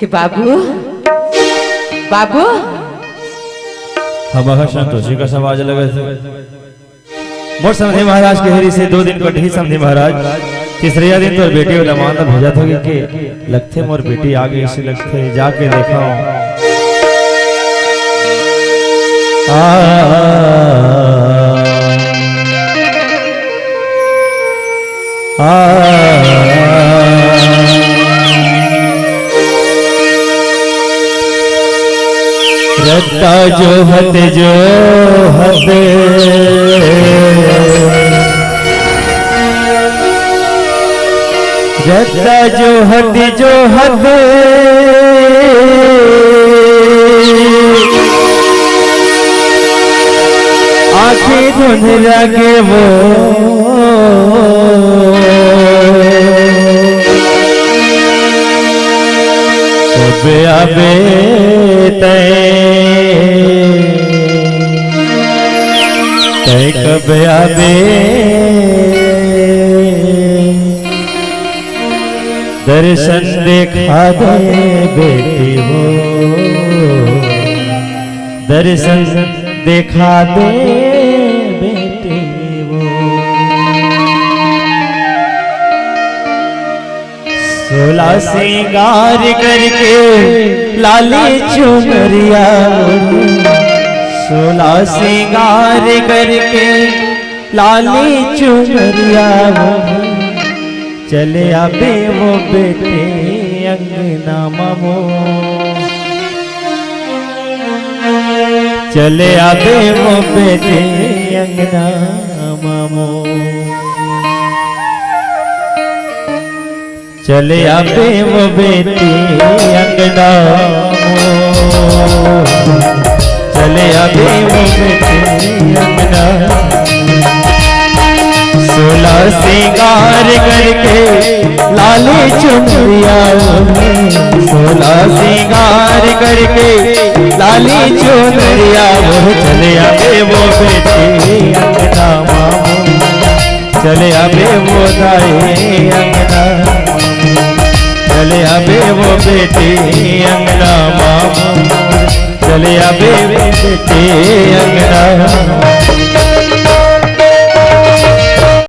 बाबू बाबू हम संतोषी का समाज लगे थे मोर समझे महाराज के हरी से 2 दिन कटही समझे महाराज तीसरे दिन तो बेटी वाला मानता भेजा था कि लगते मोर बेटी आगे इसे लगते जाके देखा रत्ता जो हत रत्ता जो हत आँखें धुंध लगे वो कब आबे तय कब आबे दर्शन देखा दे बेटी हो दर्शन देखा दे बेटी वो 16 सिंगार करके लाली चुनरिया 16 सिंगार करके लाली चुनरिया चले आबे वो बेटे अंगना मामो चले आबे वो बेटे अंगना मामो चले आबे वो बेटे अंगना चले आबे वो बेटे अंगना 16 सिंगार करके लाली चुनरिया 16 सिंगार करके लाली चुनरिया वो चले आबे वो बेटे अंगना मामो चले आबे वो दाए अंगना चले आबे वो बेटे अंगना मामो चले आबे बेटे अंगना